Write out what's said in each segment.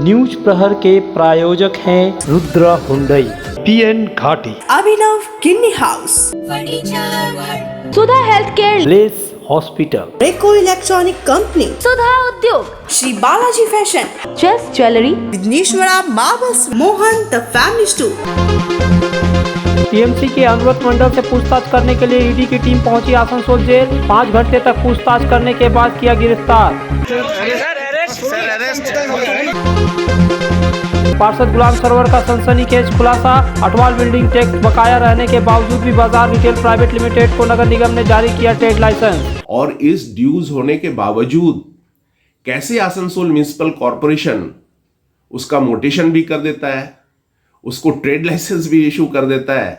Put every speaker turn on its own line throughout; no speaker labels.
News प्रहर के प्रायोजक हैं Rudra Hyundai, PN Ghati,
Abhinav kidney house,
Sudha health care,
लेस हॉस्पिटल,
रेको इलेक्ट्रॉनिक कंपनी,
सुधा उद्योग,
श्री बालाजी फैशन,
चेस jewellery,
Vighneshwara marbles, Mohan the family store.
TMC के अनुव्रत मंडल से पूछताछ करने के लिए ईडी की टीम पहुंची आसनसोल जेल। 5 घंटे तक पूछताछ करने के बाद किया गिरफ्तार। पार्षद गुलाम सरवर का सनसनीखेज खुलासा। अटवाल बिल्डिंग टैक्स बकाया रहने के बावजूद भी बाजार रिटेल प्राइवेट लिमिटेड को नगर निगम ने जारी किया ट्रेड लाइसेंस।
और इस ड्यूज होने के बावजूद कैसे आसनसोल म्युनिसिपल कॉरपोरेशन उसका मोटेशन भी कर देता है, उसको ट्रेड लाइसेंस भी इशू कर देता है।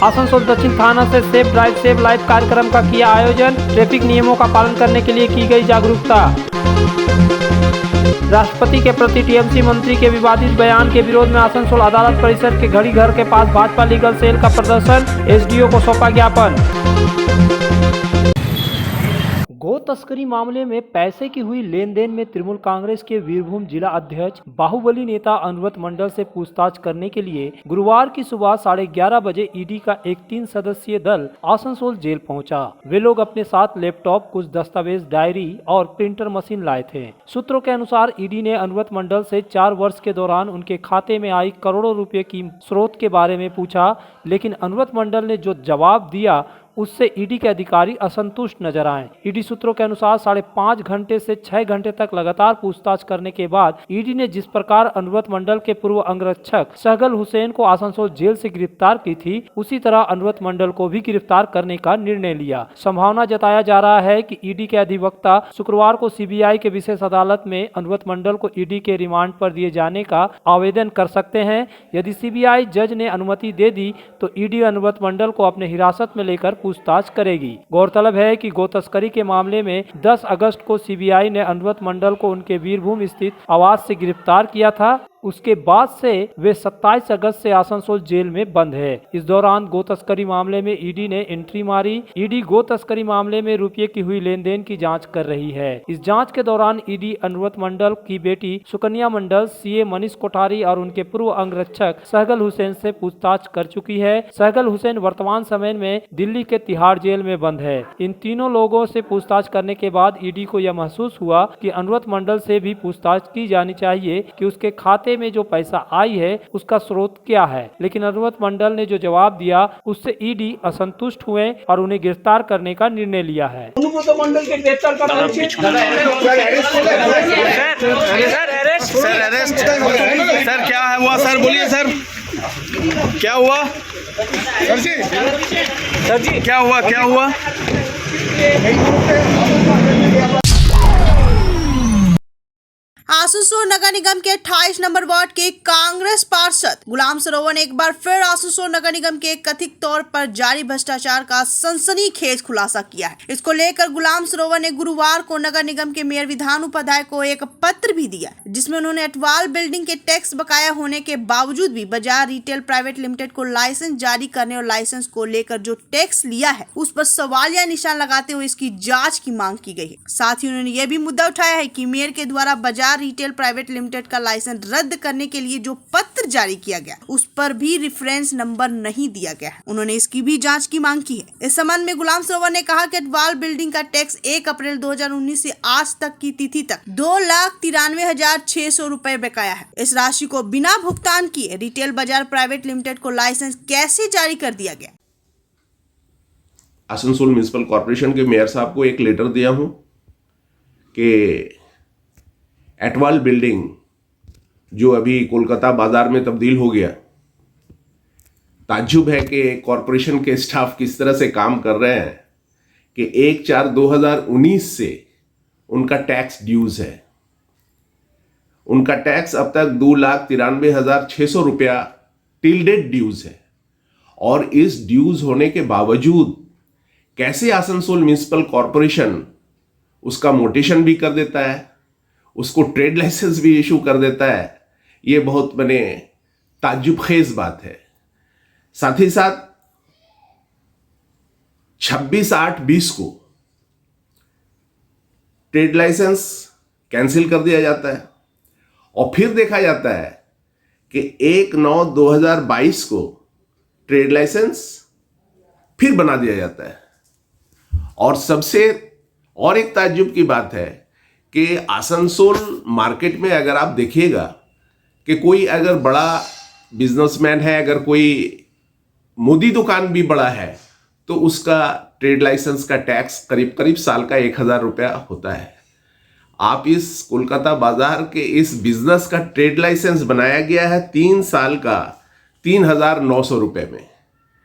आसनसोल दक्षिण थाना से सेफ ड्राइव सेव लाइफ कार्यक्रम का किया आयोजन। ट्रैफिक नियमों का पालन करने के लिए की गई जागरूकता। राष्ट्रपति के प्रति टीएमसी मंत्री के विवादित बयान के विरोध में आसनसोल अदालत परिसर के घड़ी घर के पास भाजपा लीगल सेल का प्रदर्शन। एसडीओ को सौंपा ज्ञापन। गो तस्करी मामले में पैसे की हुई लेन देन में तृणमूल कांग्रेस के वीरभूम जिला अध्यक्ष बाहुबली नेता अनुव्रत मंडल से पूछताछ करने के लिए गुरुवार की सुबह 11:30 बजे ईडी का एक 3 सदस्यीय दल आसनसोल जेल पहुंचा। वे लोग अपने साथ लैपटॉप, कुछ दस्तावेज, डायरी और प्रिंटर मशीन लाए थे। सूत्रों के अनुसार ईडी ने अनुव्रत मंडल से 4 वर्ष के दौरान उनके खाते में आई करोड़ों रुपए की स्रोत के बारे में पूछा, लेकिन अनुव्रत मंडल ने जो जवाब दिया उससे ईडी के अधिकारी असंतुष्ट नजर आए। ईडी सूत्रों के अनुसार 5.5 घंटे से 6 घंटे तक लगातार पूछताछ करने के बाद ईडी ने जिस प्रकार अनुव्रत मंडल के पूर्व अंगरक्षक सहगल हुसैन को आसनसोल जेल से गिरफ्तार की थी, उसी तरह अनुव्रत मंडल को भी गिरफ्तार करने का निर्णय लिया। संभावना जताया जा रहा है कि ईडी के अधिवक्ता शुक्रवार को सीबीआई के विशेष अदालत में अनुव्रत मंडल को ईडी के रिमांड पर दिए जाने का आवेदन कर सकते हैं। यदि सीबीआई जज ने अनुमति दे दी तो ईडी अनुव्रत मंडल को अपने हिरासत में लेकर पूछताछ करेगी। गौरतलब है कि गो तस्करी के मामले में 10 अगस्त को सीबीआई ने अनुव्रत मंडल को उनके वीरभूम स्थित आवास से गिरफ्तार किया था। उसके बाद से वे 27 अगस्त से आसनसोल जेल में बंद है। इस दौरान गो तस्करी मामले में ईडी ने एंट्री मारी। ईडी गो तस्करी मामले में रुपये की हुई लेन देन की जांच कर रही है। इस जांच के दौरान ईडी अनुव्रत मंडल की बेटी सुकन्या मंडल, सीए मनीष कोठारी और उनके पूर्व अंगरक्षक सहगल हुसैन से पूछताछ कर चुकी है। सहगल हुसैन वर्तमान समय में दिल्ली के तिहाड़ जेल में बंद है। इन तीनों लोगों से पूछताछ करने के बाद ईडी को यह महसूस हुआ कि अनुव्रत मंडल से भी पूछताछ की जानी चाहिए कि उसके खाते में जो पैसा आई है उसका स्रोत क्या है, लेकिन अनुव्रत मंडल ने जो जवाब दिया उससे ईडी असंतुष्ट हुए और उन्हें गिरफ्तार करने का निर्णय लिया है।
अनुव्रत मंडल के गिरफ्तार का
सर क्या है हुआ सर, बोलिए सर क्या हुआ सर जी क्या हुआ
आसनसोल नगर निगम के 28 नंबर वार्ड के कांग्रेस पार्षद गुलाम सरवर ने एक बार फिर आसनसोल नगर निगम के कथित तौर पर जारी भ्रष्टाचार का सनसनीखेज खुलासा किया है। इसको लेकर गुलाम सरवर ने गुरुवार को नगर निगम के मेयर विधान उपाध्याय को एक पत्र भी दिया, जिसमें उन्होंने अटवाल बिल्डिंग के टैक्स बकाया होने के बावजूद भी बाजार रिटेल प्राइवेट लिमिटेड को लाइसेंस जारी करने और लाइसेंस को लेकर जो टैक्स लिया है उस पर सवालिया निशान लगाते हुए इसकी जाँच की मांग की गई है। साथ ही उन्होंने यह भी मुद्दा उठाया है कि मेयर के द्वारा बाजार रिटेल प्राइवेट लिमिटेड का लाइसेंस रद्द करने के लिए जो पत्र जारी किया गया उस पर भी रेफरेंस नंबर नहीं दिया गया है। उन्होंने इसकी भी जांच की मांग की है। इस संबंध में गुलाम सरवर ने कहा कि अटवाल बिल्डिंग का टैक्स 1 अप्रैल 2019 से आज तक की तिथि तक 2,93,600 रुपए बकाया है। इस राशि को बिना भुगतान किए रिटेल बाजार प्राइवेट लिमिटेड को लाइसेंस कैसे जारी कर दिया गया।
आसनसोल म्युनिसिपल कॉरपोरेशन के मेयर साहब को एक लेटर दिया हूं कि एटवाल बिल्डिंग जो अभी कोलकाता बाजार में तब्दील हो गया, ताज्जुब है कि कॉरपोरेशन के स्टाफ किस तरह से काम कर रहे हैं कि 1/4/2019 से उनका टैक्स ड्यूज है। उनका टैक्स अब तक 2,93,600 रुपया टिल डेट ड्यूज है। और इस ड्यूज होने के बावजूद कैसे आसनसोल म्युनिसिपल कॉरपोरेशन उसका मोटेशन भी कर देता है, उसको ट्रेड लाइसेंस भी इशू कर देता है, ये बहुत बने ताज्जुबखेज बात है। साथ ही साथ 26/8/20 को ट्रेड लाइसेंस कैंसिल कर दिया जाता है। और फिर देखा जाता है कि 1/9/2022 को ट्रेड लाइसेंस फिर बना दिया जाता है। और सबसे और एक ताज्जुब की बात है कि आसनसोल मार्केट में अगर आप देखिएगा कि कोई अगर बड़ा बिजनेसमैन है, अगर कोई मोदी दुकान भी बड़ा है, तो उसका ट्रेड लाइसेंस का टैक्स करीब करीब साल का 1,000 रुपया होता है। आप इस कोलकाता बाजार के इस बिजनेस का ट्रेड लाइसेंस बनाया गया है 3 साल का 3,900 रुपये में।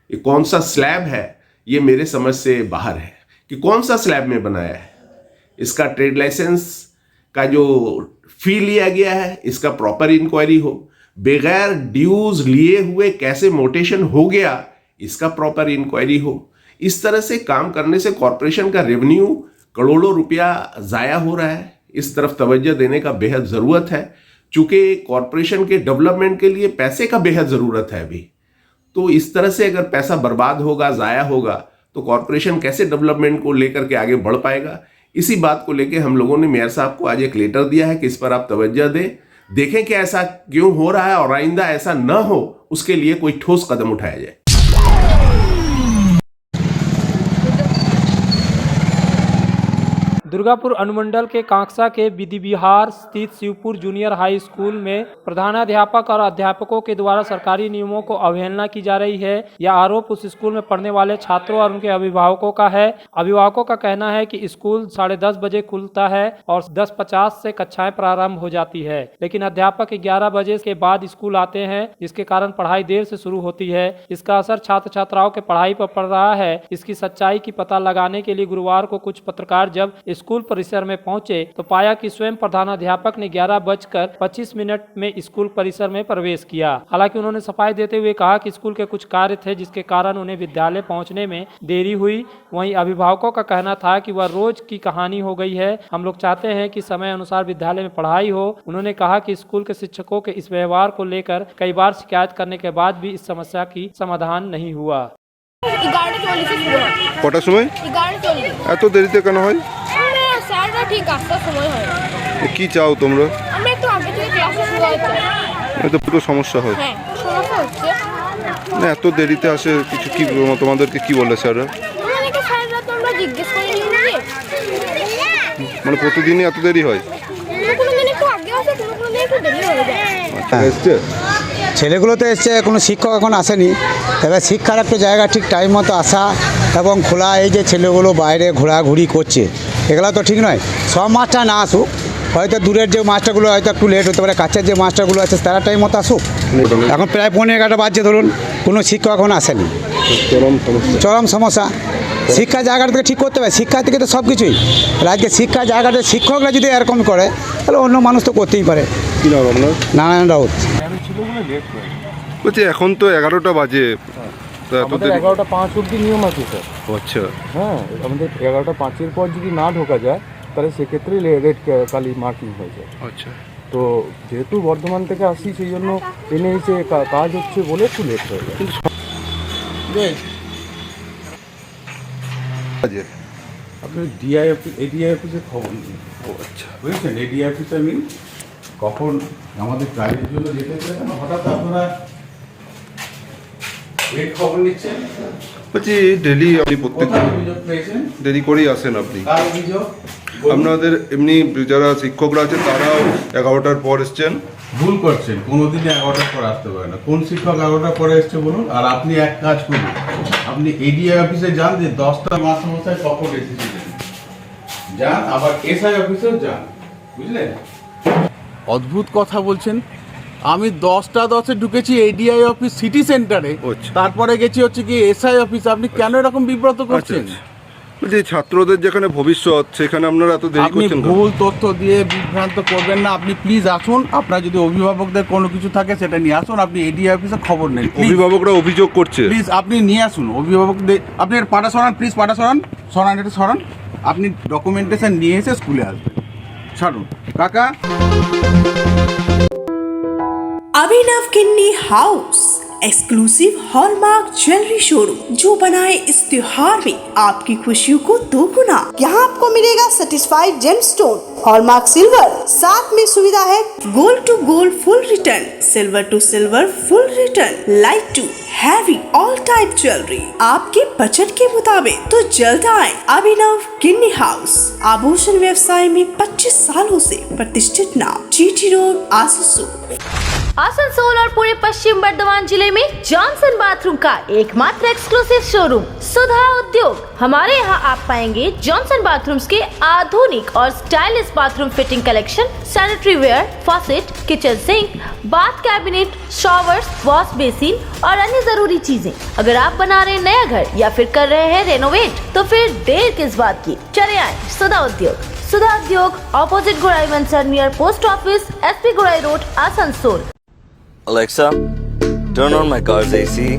ये कौन सा स्लैब है, ये मेरे समझ से बाहर है कि कौन सा स्लैब में बनाया है। इसका ट्रेड लाइसेंस का जो फी लिया गया है, इसका प्रॉपर इंक्वायरी हो, बगैर ड्यूज लिए हुए कैसे मोटेशन हो गया, इसका प्रॉपर इंक्वायरी हो। इस तरह से काम करने से कॉरपोरेशन का रेवेन्यू करोड़ों रुपया जाया हो रहा है। इस तरफ तवज्जो देने का बेहद ज़रूरत है, चूँकि कॉरपोरेशन के डेवलपमेंट के लिए पैसे का बेहद ज़रूरत है अभी। तो इस तरह से अगर पैसा बर्बाद होगा, ज़ाया होगा, तो कॉरपोरेशन कैसे डेवलपमेंट को लेकर के आगे बढ़ पाएगा। इसी बात को लेकर हम लोगों ने मेयर साहब को आज एक लेटर दिया है कि इस पर आप तवज्जो दें, देखें कि ऐसा क्यों हो रहा है और आइंदा ऐसा न हो, उसके लिए कोई ठोस कदम उठाया जाए।
दुर्गापुर अनुमंडल के कांकसा के विधि विहार स्थित शिवपुर जूनियर हाई स्कूल में प्रधानाध्यापक और अध्यापकों के द्वारा सरकारी नियमों को अवहेलना की जा रही है। यह आरोप उस स्कूल में पढ़ने वाले छात्रों और उनके अभिभावकों का है। अभिभावकों का कहना है कि स्कूल 10:30 बजे खुलता है और 10:50 से कक्षाएं प्रारंभ हो जाती है, लेकिन अध्यापक 11 बजे के बाद स्कूल आते हैं, जिसके कारण पढ़ाई देर से शुरू होती है। इसका असर छात्र छात्राओं के पढ़ाई पर पड़ रहा है। इसकी सच्चाई की पता लगाने के लिए गुरुवार को कुछ पत्रकार जब स्कूल परिसर में पहुंचे तो पाया कि स्वयं प्रधानाध्यापक ने 11:25 में स्कूल परिसर में प्रवेश किया। हालांकि उन्होंने सफाई देते हुए कहा कि स्कूल के कुछ कार्य थे जिसके कारण उन्हें विद्यालय पहुंचने में देरी हुई। वहीं अभिभावकों का कहना था कि वह रोज की कहानी हो गई है, हम लोग चाहते हैं कि समय अनुसार विद्यालय में पढ़ाई हो। उन्होंने कहा कि स्कूल के शिक्षकों के इस व्यवहार को लेकर कई बार शिकायत करने के बाद भी इस समस्या की समाधान नहीं हुआ।
11:40 শুরু হয়।
কটার সময়
11:40
এত দেরিতে কেন হয়?
স্যাররা ঠিক 8টার সময় হয়।
কি চাও তোমরা?
আমরা একটু আগে থেকে ক্লাসে শুরু হচ্ছে।
এত পুরো সমস্যা হয়।
হ্যাঁ, সমস্যা হচ্ছে।
না এত দেরিতে আসে কিছু কি তোমাদেরকে কি বলে স্যাররা?
আমাদেরকে স্যাররা তো আমরা জিজ্ঞেস করে নিই যে
মানে প্রতিদিনই এত দেরি হয়?
কোনো দিন একটু আগে আসে, কোনো দিন একটু দেরি হয়ে যায়।
এসছে
ছেলেগুলো তো এসছে, কোনো শিক্ষক এখন আসেনি। এবার শিক্ষার একটা জায়গা ঠিক টাইম মতো আসা এবং খোলা, এই যে ছেলেগুলো বাইরে ঘোরাঘুরি করছে এগুলো তো ঠিক নয়। সব মাস্টার না আসুক, হয়তো দূরের যে মাস্টারগুলো হয়তো একটু লেট হতে পারে, কাছের যে মাস্টারগুলো আছে তারা টাইম মতো আসুক। এখন প্রায় 11:30 বাজছে ধরুন, কোনো শিক্ষক এখন আসেনি। চরম সমস্যা। শিক্ষা জায়গাটা থেকে ঠিক করতে হবে, শিক্ষা থেকে তো সব কিছুই। আজকে শিক্ষা জায়গাটা শিক্ষকরা যদি এরকম করে তাহলে অন্য মানুষ তো করতেই পারে।
কি নাম আপনার?
নারায়ণ রাউত।
বলছি এখন তো 11টা বাজে, তো এত
আমাদের
দেরি?
11:05 অবধি নিয়ম আছে স্যার।
আচ্ছা
হ্যাঁ, আমাদের 11:05-এর পর যদি না ঢোকা যায় তাহলে সেক্ষেত্রে রেড কালি মার্কিং হয়ে যায়।
আচ্ছা
তো যেহেতু বর্ধমান থেকে আসি সেই জন্য এনে এসে কাজ হচ্ছে বলে একটু লেট হয়ে যায়।
বাজে
আপনি এডিআই অফিসে খবর নিন।
আচ্ছা
বুঝেছেন, এডিআই অফিস আমি কখন আমাদের কাজের জন্য যেতে চাই না, হঠাৎ আপনারা এই খবর নিচ্ছেন।
বলছি ডেলি আপনি প্রত্যেক
কোথায় অভিযোগ পেয়েছেন?
দেরি করেই আসেন আপনি?
কার অভিযোগ?
আপনাদের এমনি যারা শিক্ষকরা আছে তারাও 11টার পর এসছেন।
ভুল করছেন, কোনোদিনই 11টার পর আসতে পারে না। কোন শিক্ষক 11টার পরে এসছে বলুন? আর আপনি এক কাজ করুন, আপনি এডিআই অফিসে যান, যে 10টা মাস্টারমশাই কখন এসেছিলেন যান, আবার এসআই অফিসেও যান, বুঝলেন? অদ্ভুত কথা বলছেন। আমি 10:10 ঢুকেছি এডিআই অফিস সিটি সেন্টারে,
আচ্ছা।
তারপরে গেছি হচ্ছে কি এসআই অফিস। আপনি কেন এরকম বিব্রত করছেন?
বলছি ছাত্রদের যেখানে ভবিষ্যৎ সেখানে আপনারা এত দেরি
আপনি
করছেন কেন?
ভুল তথ্য দিয়ে বিভ্রান্ত করবেন না। আপনি প্লিজ আসুন, আপনার যদি অভিভাবকদের কোনো কিছু থাকে সেটা নিয়ে আসুন। আপনি এডিআই অফিসে খবর নেন।
অভিভাবকরা অভিযোগ করছে।
প্লিজ আপনি নিয়ে আসুন অভিভাবকদের। আপনি এর পাটা সরান, প্লিজ পাটা সরান, এটা সরান। আপনি ডকুমেন্টেশন নিয়ে এসে স্কুলে আসবেন। ছাড়ুন কাকা।
अभिनव किन्नी house exclusive hallmark jewellery showroom जो बनाए इस त्योहार में आपकी खुशियों को दोगुना। यहाँ आपको मिलेगा सर्टिफाइड जेमस्टोन, हॉलमार्क सिल्वर, साथ में सुविधा है gold to gold full return, silver to silver full return, light to heavy all type jewellery आपके बजट के मुताबिक। तो जल्द आए अभिनव किन्नी हाउस, आभूषण व्यवसाय में 25 सालों से प्रतिष्ठित नाम, जीटी रोड, आसनसोल।
आसनसोल और पूरे पश्चिम बर्धमान जिले में जॉनसन बाथरूम का एकमात्र एक्सक्लूसिव शोरूम सुधा उद्योग। हमारे यहाँ आप पाएंगे जॉनसन बाथरूम्स के आधुनिक और stylish bathroom fitting collection, sanitary ware, faucet, kitchen sink, bath cabinet, showers, wash basin और अन्य जरूरी चीजें। अगर आप बना रहे नया घर या फिर कर रहे हैं रेनोवेट तो फिर देर किस बात की, चले आए सुधा उद्योग। सुधा उद्योग ऑपोजिट गुड़ाई वंसर नियर पोस्ट ऑफिस, SP गुड़ाई road, Asansol.
Alexa, turn on my car's AC.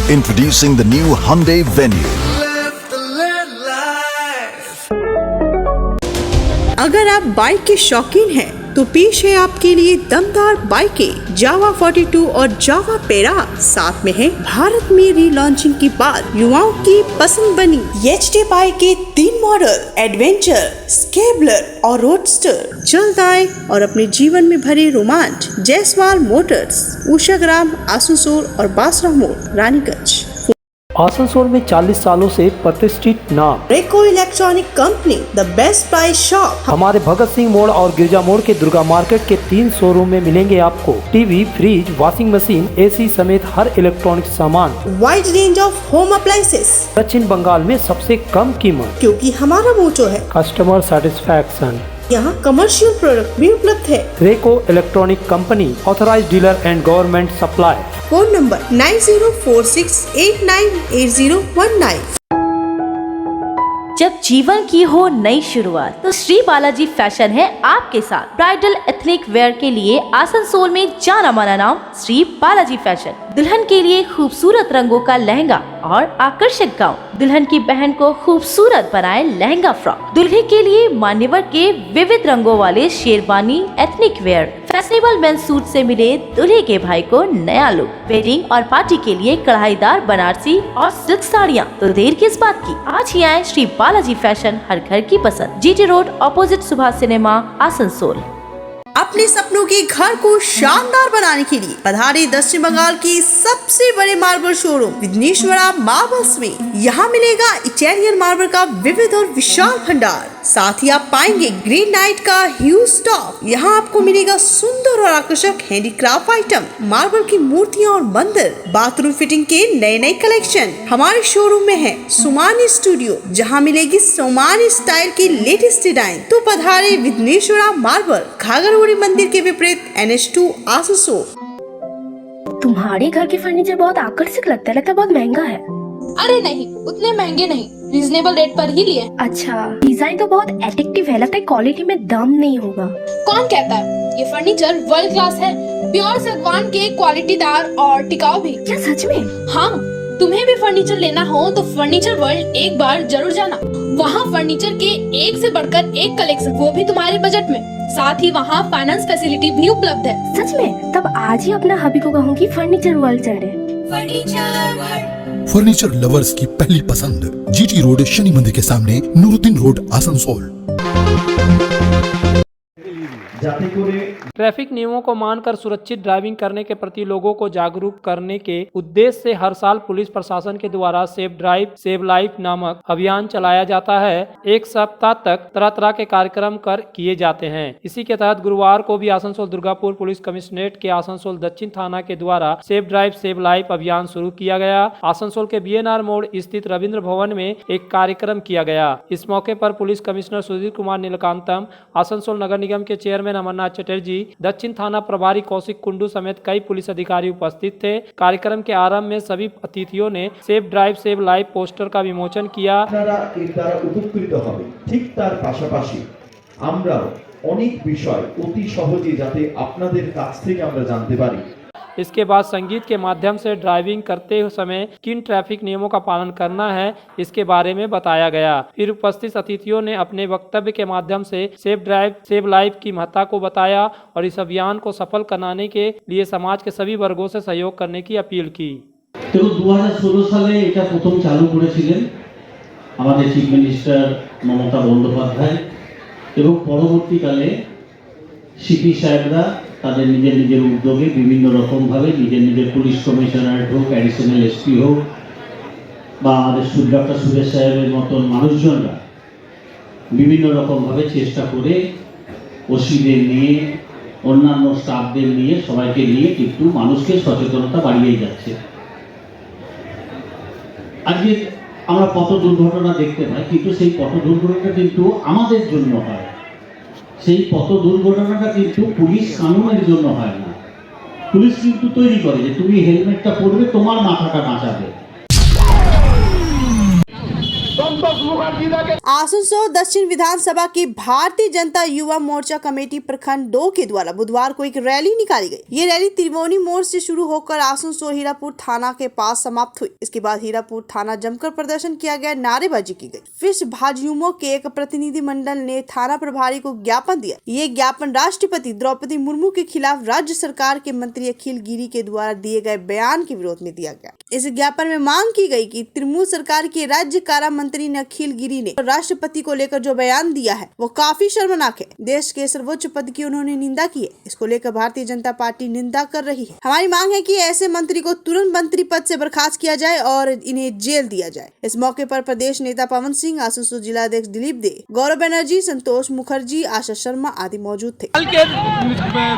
Introducing the new Hyundai Venue.
अगर आप बाइक के शौकीन हैं तो पेश है आपके लिए दमदार बाइकें जावा 42 और जावा पेरा। साथ में है भारत में रीलॉन्चिंग के बाद युवाओं की पसंद बनी एचडी बाइक के 3 मॉडल, एडवेंचर, स्केबलर और रोडस्टर। जल्द आए और अपने जीवन में भरे रोमांच। जायसवाल मोटर्स, उषाग्राम, आसनसोल और बासरा मोड़, रानीगंज।
आसनसोल में 40 सालों से प्रतिष्ठित नाम
रेको electronic company, the best price shop.
हमारे भगत सिंह मोड़ और गिरजा मोड़ के दुर्गा मार्केट के 3 शोरूम में मिलेंगे आपको TV, fridge, washing machine, AC समेत हर इलेक्ट्रॉनिक सामान।
Wide range of home appliances,
दक्षिण बंगाल में सबसे कम कीमत,
क्योंकि हमारा मोटो है
कस्टमर सेटिस्फैक्शन।
यहाँ कमर्शियल प्रोडक्ट भी उपलब्ध है।
रेको electronic company, authorised dealer and government supply.
Phone number 9046898019।
जब जीवन की हो नई शुरुआत तो श्री बालाजी फैशन है आपके साथ। ब्राइडल एथनिक वेयर के लिए आसनसोल में जाना माना नाम श्री बालाजी फैशन। दुल्हन के लिए खूबसूरत रंगों का लहंगा और आकर्षक गाउन, दुल्हन की बहन को खूबसूरत बनाए लहंगा फ्रॉक, दुल्हे के लिए मान्यवर के विविध रंगों वाले sherwani, ethnic wear, fashionable men's suit से मिले दूल्हे के भाई को नया लुक, वेडिंग और पार्टी के लिए कढ़ाईदार बनारसी और सिल्क साड़ियाँ। तो देर किस बात की, आज ही आए श्री बालाजी फैशन, हर घर की पसंद, GT road, opposite Subhash cinema, Asansol.
अपने सपनों के घर को शानदार बनाने के लिए पधारे दक्षिण बंगाल की सबसे बड़े मार्बल शोरूम विघ्नेश्वरा मार्बल्स में। यहाँ मिलेगा इटालियन मार्बल का विविध और विशाल भंडार। साथ ही आप पाएंगे ग्रेनाइट का ह्यूज स्टॉक। यहाँ आपको मिलेगा सुंदर और आकर्षक हैंडीक्राफ्ट आइटम, मार्बल की मूर्तियाँ और मंदिर, बाथरूम फिटिंग के नए नए कलेक्शन। हमारे शोरूम में है सोमानी स्टूडियो, जहाँ मिलेगी सोमानी स्टाइल की लेटेस्ट डिजाइन। तो पधारे विघ्नेश्वरा मार्बल, घाघरगुड़ी मंदिर के विपरीत NH2, आसनसोल।
तुम्हारे घर के फर्नीचर बहुत आकर्षक लगता है बहुत महंगा है।
अरे नहीं, उतने महंगे नहीं, रीजनेबल रेट पर ही लिए।
अच्छा, डिजाइन तो बहुत एट्रैक्टिव है, लगता है क्वालिटी में दम नहीं होगा।
कौन कहता है? ये फर्नीचर वर्ल्ड क्लास है, प्योर सागवान के, क्वालिटीदार और टिकाऊ भी।
क्या सच में?
हाँ, तुम्हें भी फर्नीचर लेना हो तो फर्नीचर वर्ल्ड एक बार जरूर जाना। वहाँ फर्नीचर के एक से बढ़कर एक कलेक्शन, वो भी तुम्हारे बजट में। साथ ही वहाँ फाइनेंस फैसिलिटी भी उपलब्ध है।
सच में? तब आज ही अपना हबी को कहूँगी फर्नीचर वर्ल्ड चले।
फर्नीचर लवर्स की पहली पसंद, GT रोड, शनि मंदिर के सामने, नूरुद्दीन रोड, आसनसोल।
ट्रैफिक नियमों को मानकर सुरक्षित ड्राइविंग करने के प्रति लोगों को जागरूक करने के उद्देश्य से हर साल पुलिस प्रशासन के द्वारा सेफ ड्राइव सेव लाइफ नामक अभियान चलाया जाता है। एक सप्ताह तक तरह तरह के कार्यक्रम किए जाते हैं। इसी के तहत गुरुवार को भी आसनसोल दुर्गापुर पुलिस कमिश्नरेट के आसनसोल दक्षिण थाना के द्वारा सेफ ड्राइव सेव लाइफ अभियान शुरू किया गया। आसनसोल के BNR मोड़ स्थित रविंद्र भवन में एक कार्यक्रम किया गया। इस मौके पर पुलिस कमिश्नर सुधीर कुमार नीलकांतम, आसनसोल नगर निगम के चेयरमैन चेयरमैन अमरनाथ चटर्जी, दक्षिण थाना प्रभारी कौशिक कुंडू समेत कई पुलिस अधिकारी उपस्थित थे। कार्यक्रम के आरंभ में सभी अतिथियों ने safe drive save life poster का विमोचन किया।
উপকৃত হবে, ঠিক তার পাশাপাশি আমরাও অনেক বিষয় অতি সহজে যাতে আপনাদের কাছ থেকে আমরা জানতে পারি।
इसके बाद संगीत के माध्यम से ड्राइविंग करते समय किन ट्रैफिक नियमों का पालन करना है इसके बारे में बताया गया। फिर उपस्थित अतिथियों ने अपने वक्तव्य के माध्यम से सेफ ड्राइव सेव लाइफ की महत्ता को बताया और इस अभियान को सफल कराने के लिए समाज के सभी वर्गों से सहयोग करने की अपील की।
2016 সালে এটা প্রথম চালু করেছিলেন আমাদের চিফ মিনিস্টার মমতা বন্দ্যোপাধ্যায় এবং পরবর্তীকালে সিপি সাহেবরা তাদের নিজের নিজের উদ্যোগে বিভিন্ন রকমভাবে নিজের পুলিশ কমিশনারেট হোক, অ্যাডিশনাল এসপি হোক বা আমাদের ডক্টর সুরেশ সাহেবের মতন মানুষজনরা বিভিন্ন রকমভাবে চেষ্টা করে ওসিদের নিয়ে অন্যান্য স্টাফদের নিয়ে সবাইকে নিয়ে কিন্তু মানুষকে সচেতনতা বাড়িয়েই যাচ্ছে। আজকে আমরা পথ দুর্ঘটনা দেখতে পাই, কিন্তু সেই পথ দুর্ঘটনা কিন্তু আমাদের জন্য হয়, সেই পথ দুর্ঘটনাটা কিন্তু পুলিশ কানুনের জন্য হয় না। পুলিশ কিন্তু তৈরি করে যে তুমি হেলমেটটা পরবে, তোমার মাথাটা বাঁচাবে।
आसनसोल दक्षिण विधानसभा की भारतीय जनता युवा मोर्चा कमेटी प्रखंड 2 के द्वारा बुधवार को एक रैली निकाली गई। ये रैली त्रिवेणी मोड़ से शुरू होकर आसनसोल हीरापुर थाना के पास समाप्त हुई। इसके बाद हीरापुर थाना जमकर प्रदर्शन किया गया, नारेबाजी की गई। फिर भाजयुमो के एक प्रतिनिधि मंडल ने थाना प्रभारी को ज्ञापन दिया। ये ज्ञापन राष्ट्रपति द्रौपदी मुर्मू के खिलाफ राज्य सरकार के मंत्री अखिल गिरी के द्वारा दिए गए बयान के विरोध में दिया गया। इस ज्ञापन में मांग की गई कि तृणमूल सरकार के राज्य कारा मंत्री ने अखिल गिरी ने राष्ट्रपति को लेकर जो बयान दिया है वो काफी शर्मनाक है। देश के सर्वोच्च पद की उन्होंने निंदा की है। इसको लेकर भारतीय जनता पार्टी निंदा कर रही है। हमारी मांग है कि ऐसे मंत्री को तुरंत मंत्री पद से बर्खास्त किया जाए और इन्हें जेल दिया जाए। इस मौके पर प्रदेश नेता पवन सिंह, आसनसोल जिला अध्यक्ष दिलीप दे, गौरव बनर्जी, संतोष मुखर्जी, आशा शर्मा आदि मौजूद थे।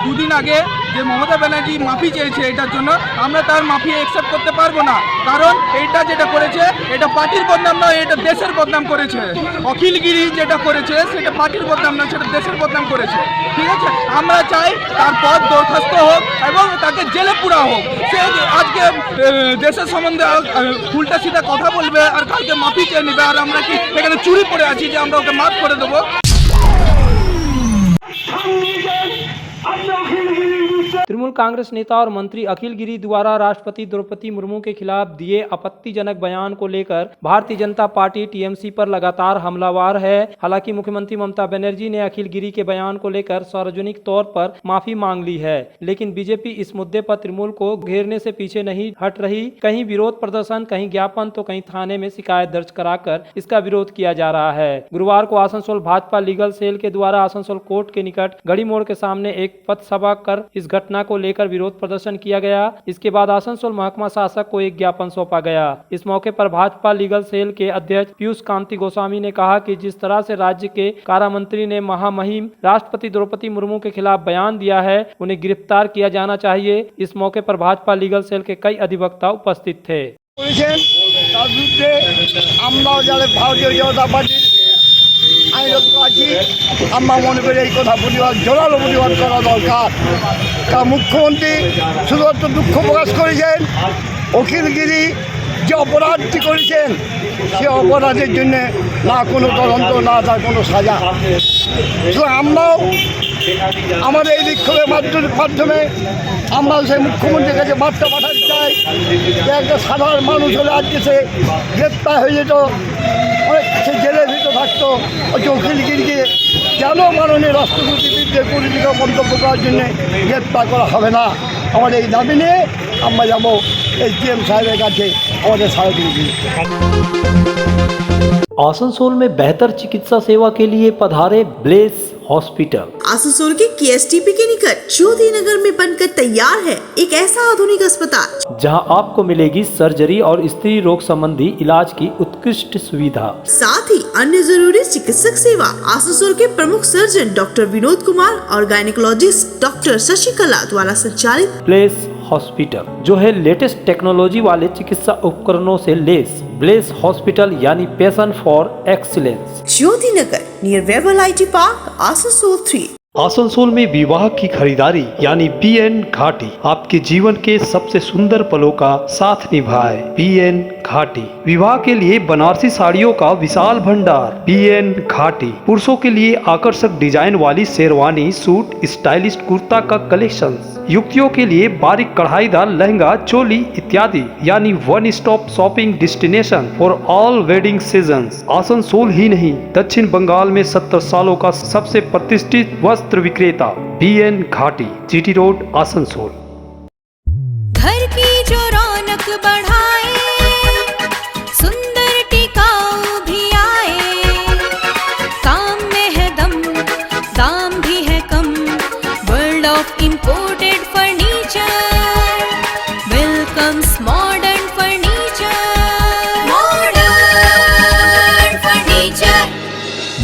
দুদিন আগে যে মমতা ব্যানার্জি মাফি চেয়েছে, এটার জন্য আমরা তার মাফি অ্যাকসেপ্ট করতে পারবো না, কারণ এটা যেটা করেছে এটা পার্টির বদনাম নয়, এটা দেশের বদনাম করেছে। অখিলগিরি যেটা করেছে সেটা পার্টির বদনাম নয়, সেটা দেশের বদনাম করেছে। ঠিক আছে, আমরা চাই তার পদ বরখাস্ত হোক এবং তাকে জেলে পুরা হোক। সে আজকে দেশের সম্বন্ধে উল্টা সিধা কথা বলবে আর কালকে মাফি চেয়ে নেবে, আর আমরা কি এখানে চুরি পড়ে আছি যে আমরা ওকে মাফ করে দেবো?
तृणमूल कांग्रेस नेता और मंत्री अखिल गिरी द्वारा राष्ट्रपति द्रौपदी मुर्मू के खिलाफ दिए आपत्तिजनक बयान को लेकर भारतीय जनता पार्टी टीएमसी पर लगातार हमलावर है। हालांकि मुख्यमंत्री ममता बनर्जी ने अखिल गिरी के बयान को लेकर सार्वजनिक तौर पर माफी मांग ली है, लेकिन बीजेपी इस मुद्दे पर तृणमूल को घेरने से पीछे नहीं हट रही। कहीं विरोध प्रदर्शन, कहीं ज्ञापन तो कहीं थाने में शिकायत दर्ज कराकर इसका विरोध किया जा रहा है। गुरुवार को आसनसोल भाजपा लीगल सेल के द्वारा आसनसोल कोर्ट के निकट गढ़ी मोड़ के सामने एक पथ सभा कर इस घटना को लेकर विरोध प्रदर्शन किया गया। इसके बाद आसनसोल महकमा शासक को एक ज्ञापन सौंपा गया। इस मौके पर भाजपा लीगल सेल के अध्यक्ष पीयूष कांति गोस्वामी ने कहा कि जिस तरह से राज्य के कारा मंत्री ने महामहिम राष्ट्रपति द्रौपदी मुर्मू के खिलाफ बयान दिया है, उन्हें गिरफ्तार किया जाना चाहिए। इस मौके पर भाजपा लीगल सेल के कई अधिवक्ता उपस्थित थे।
আমরা মনে করি এই কথা প্রতিবাদ, জোরালো প্রতিবাদ করা দরকার। কারণ মুখ্যমন্ত্রী শুধুমাত্র দুঃখ প্রকাশ করেছেন অখিলগিরি যে অপরাধটি করেছেন সে অপরাধের জন্য না কোনো তদন্ত, না তার কোনো সাজা। সুতরাং আমরাও আমাদের এই বিক্ষোভের মাধ্যমে আমরা সেই মুখ্যমন্ত্রীর কাছে বার্তা পাঠাতে চাই যে একটা সাধারণ মানুষ হলে আজকে সে গ্রেপ্তার হয়ে যেত, অনেক সে জেলের ভিতরে থাকতো। অখিলগিরিকে কেন মাননীয় রাষ্ট্রপতির বিরুদ্ধে কুরুচিকর মন্তব্য করার জন্য গ্রেপ্তার করা হবে না। আমাদের এই দাবি নিয়ে আমরা যাবো एसडीएम साहब কাছে আমাদের সাহায্য।
आसनसोल में बेहतर चिकित्सा सेवा के लिए पधारे ब्लेस हॉस्पिटल।
आसनसोल के केएसटीपी के निकट ज्योति नगर में बनकर तैयार है एक ऐसा आधुनिक अस्पताल
जहां आपको मिलेगी सर्जरी और स्त्री रोग संबंधी इलाज की उत्कृष्ट सुविधा,
साथ ही अन्य जरूरी चिकित्सक सेवा। आसनसोल के प्रमुख सर्जन डॉक्टर विनोद कुमार और गायनिकोलॉजिस्ट डॉक्टर शशिकला द्वारा संचालित
ब्लेस हॉस्पिटल जो है लेटेस्ट टेक्नोलॉजी वाले चिकित्सा उपकरणों से लेस। ब्लेस हॉस्पिटल यानी passion for excellence,
Jyoti Nagar near Webel IT park, Asansol 3।
Asansol में विवाह की खरीदारी यानी BN घाटी आपके जीवन के सबसे सुंदर पलों का साथ निभाए। BN घाटी विवाह के लिए बनारसी साड़ियों का विशाल भंडार। BN घाटी पुरुषों के लिए आकर्षक डिजाइन वाली शेरवानी, सूट, स्टाइलिश कुर्ता का कलेक्शन, युवतियों के लिए बारीक कढ़ाईदार लहंगा, चोली इत्यादि यानी one stop shopping destination for all wedding seasons. Asansol ही नहीं, दक्षिण बंगाल में 70 सालों का सबसे प्रतिष्ठित वस्त्र विक्रेता BN घाटी, GT रोड, आसनसोल।
घर की जो रौनक बढ़ाए, सुंदर टिकाऊ भी आए, काम में है दम, दाम भी है कम, world of imported furniture welcomes modern furniture, modern furniture.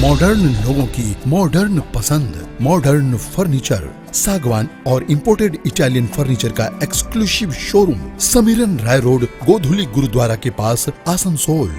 Modern लोगों की मॉडर्न पसंद, मॉडर्न फर्नीचर, सागवान और इंपोर्टेड इटालियन फर्नीचर का exclusive showroom, Samiran Roy road, Godhuli gurdwara के पास, आसनसोल।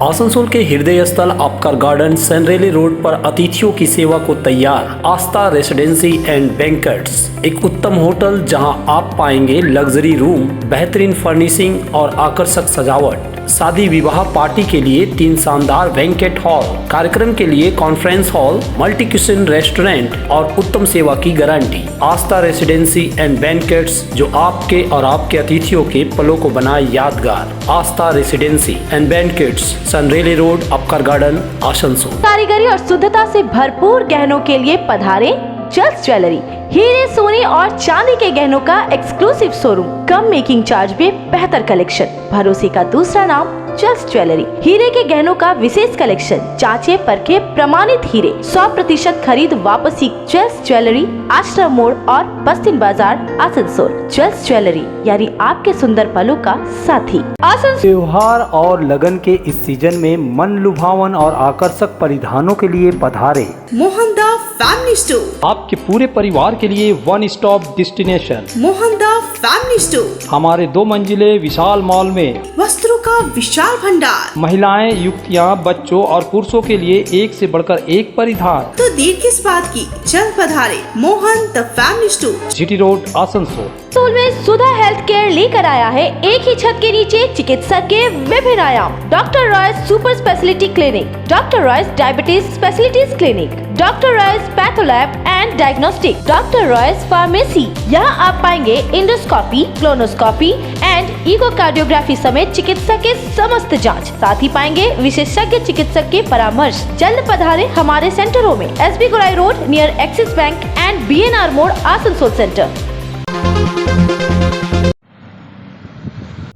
आसनसोल के हृदय स्थल आपका गार्डन सनरेली रोड पर अतिथियों की सेवा को तैयार आस्था रेसिडेंसी एंड बैंक्वेट्स, एक उत्तम होटल जहां आप पाएंगे लग्जरी रूम, बेहतरीन फर्निशिंग और आकर्षक सजावट। शादी विवाह पार्टी के लिए 3 शानदार बैंकेट हॉल, कार्यक्रम के लिए conference hall, multi kitchen restaurant और उत्तम सेवा की guarantee. Aastha residency and banquets जो आपके और आपके अतिथियों के पलों को बनाए यादगार। Astha residency and banquets, Senraleigh road, Apcar garden, Asansol.
कारीगरी और शुद्धता से भरपूर गहनों के लिए पधारे जल्स ज्वेलरी। हीरे, सोने और चांदी के गहनों का एक्सक्लूसिव शोरूम, कम मेकिंग चार्ज में बेहतर कलेक्शन, भरोसे का दूसरा नाम जल्स ज्वेलरी। हीरे के गहनों का विशेष कलेक्शन, जांचे परखे प्रमाणित हीरे, 100% खरीद वापसी। जल्स ज्वेलरी, आश्रम मोड़ और बस्तिन बाजार, आसनसोल। जल्स ज्वेलरी यानी आपके सुंदर पलों का साथी। आसनसोल
त्योहार और लगन के इस सीजन में मन लुभावन और आकर्षक परिधानों के लिए पधारे
मोहनदा फैमिली स्टोर,
आपके पूरे परिवार के लिए one stop destination.
Mohanda family store
हमारे 2 मंजिले विशाल मॉल में
वस्त्रों का विशाल भंडार,
महिलाएं, युवतियां, बच्चों और पुरुषों के लिए एक से बढ़कर एक परिधान।
तो देर किस बात की, जल्द पधारे Mohan the family store,
GT road, Asansol.
Asansol में सुधा हेल्थ केयर लेकर आया है एक ही छत के नीचे चिकित्सक के विभिन्न आयाम। Doctor Royce super speciality clinic, doctor Royce diabetes specialities clinic, doctor Royce patholab and diagnostic, doctor Royce pharmacy. यहाँ आप पाएंगे इंडोस्कोपी, क्लोनोस्कोपी एंड इकोकार्डियोग्राफी समेत चिकित्सा के समस्त जांच। साथ ही पाएंगे विशेषज्ञ चिकित्सक के परामर्श। जल्द पधारे हमारे सेंटरों में SB Gorai road near axis bank and BNR मोड़, आसनसोल सेंटर।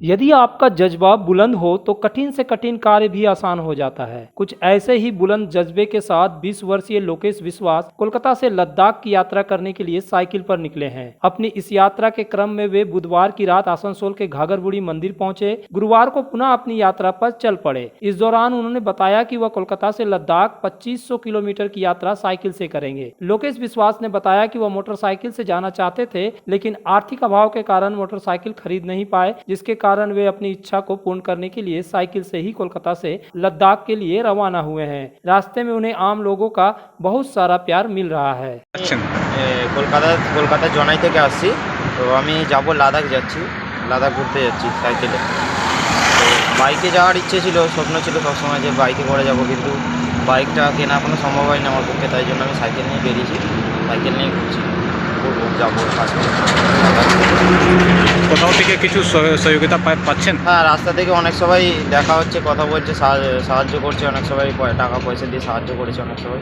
यदि आपका जज्बा बुलंद हो तो कठिन से कठिन कार्य भी आसान हो जाता है। कुछ ऐसे ही बुलंद जज्बे के साथ 20 वर्षीय लोकेश विश्वास कोलकाता से लद्दाख की यात्रा करने के लिए साइकिल पर निकले हैं। अपनी इस यात्रा के क्रम में वे बुधवार की रात आसनसोल के घाघरबुड़ी मंदिर पहुंचे। गुरुवार को पुनः अपनी यात्रा पर चल पड़े। इस दौरान उन्होंने बताया कि वह कोलकाता से लद्दाख 2500 किलोमीटर की यात्रा साइकिल से करेंगे। लोकेश विश्वास ने बताया कि वह मोटरसाइकिल से जाना चाहते थे, लेकिन आर्थिक अभाव के कारण मोटरसाइकिल खरीद नहीं पाए, जिसके कारण वे अपनी इच्छा को पूर्ण करने के लिए साइकिल से ही कोलकाता से लद्दाख के लिए रवाना हुए हैं। रास्ते में उन्हें आम लोगों का बहुत सारा प्यार मिल रहा है।
কলকাতা জনাই থেকে আসছি, তো আমি যাব লাদাখ যাচ্ছি, লাদাখ ঘুরতে যাচ্ছি সাইকেলে। তো বাইকে যাওয়ার ইচ্ছে ছিল, স্বপ্ন ছিল সবসময় যে বাইকে করে যাব, কিন্তু বাইকটা কেনা কোনো সম্ভব হয়নি আমার পক্ষে। তাই জন্য আমি সাইকেল নিয়ে বেরিয়েছি, সাইকেল নিয়ে ঘুরছি, যাবো
কোথাও থেকে কিছু সহযোগিতা পাচ্ছেন?
হ্যাঁ, রাস্তা থেকে অনেক সবাই দেখা হচ্ছে, কথা বলছে, সাহায্য করছে, অনেক সবাই টাকা পয়সা দিয়ে সাহায্য করেছে অনেক সবাই।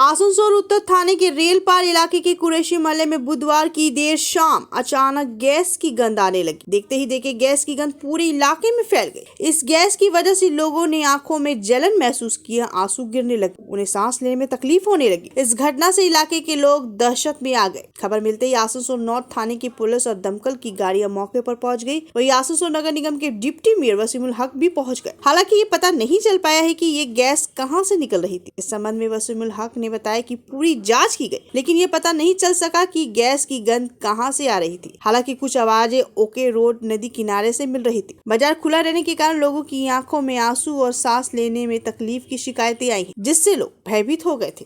आसनसोल उत्तर थाने के रेलपार इलाके के कुरैशी महल्ले में बुधवार की देर शाम अचानक गैस की गंध आने लगी। देखते ही देखे गैस की गंध पूरे इलाके में फैल गई। इस गैस की वजह से लोगों ने आंखों में जलन महसूस किया, आंसू गिरने लगे, उन्हें सांस लेने में तकलीफ होने लगी। इस घटना से इलाके के लोग दहशत में आ गए। खबर मिलते ही आसनसोल नॉर्थ थाने की पुलिस और दमकल की गाड़ियां मौके पर पहुंच गई। वहीं आसनसोल नगर निगम के डिप्टी मेयर वसीमुल हक भी पहुंच गए। हालांकि ये पता नहीं चल पाया है कि ये गैस कहां से निकल रही थी। इस संबंध में वसीमुल हक ने बताया कि पूरी जांच की गई, लेकिन ये पता नहीं चल सका कि गैस की गंध कहां से आ रही थी। हालांकि कुछ आवाजें ओके रोड नदी किनारे से मिल रही थी। बाजार खुला रहने के कारण लोगों की आंखों में आंसू और सांस लेने में तकलीफ की शिकायतें आई, जिससे लोग भयभीत हो गए थे।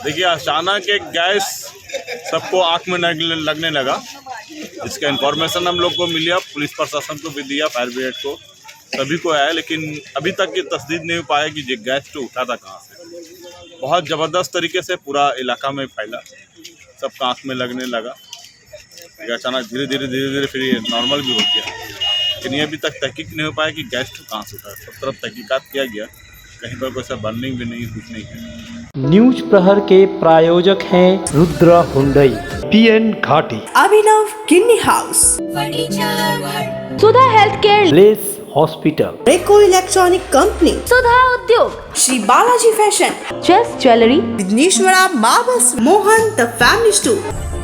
देखिए, अचानक एक गैस सबको आंख में लगने लगा। इसका इंफॉर्मेशन हम लोग को मिला, पुलिस प्रशासन को भी दिया, फायर ब्रिगेड को, सभी को आया, लेकिन अभी तक ये तस्दीक नहीं हो पाया कि ये गैस तो उठा था कहाँ से। बहुत ज़बरदस्त तरीके से पूरा इलाका में फैला, सबका आँख में लगने लगा। अचानक धीरे धीरे फिर ये नॉर्मल भी हो गया, लेकिन ये अभी तक तहकीक नहीं हो पाया कि गैस तो कहाँ से उठा। सब तरफ तहकीकात किया गया, कहीं पर कोई सा बर्निंग भी नहीं, कुछ नहीं है।
न्यूज प्रहर के प्रायोजक हैं Rudra Hyundai, PN Ghati,
Abhinav kidney house,
Sudha health care,
लेस हॉस्पिटल,
रेको इलेक्ट्रॉनिक कंपनी,
सुधा उद्योग,
श्री बालाजी फैशन,
चेस jewellery,
Vighneshwara marbles, Mohan the family store.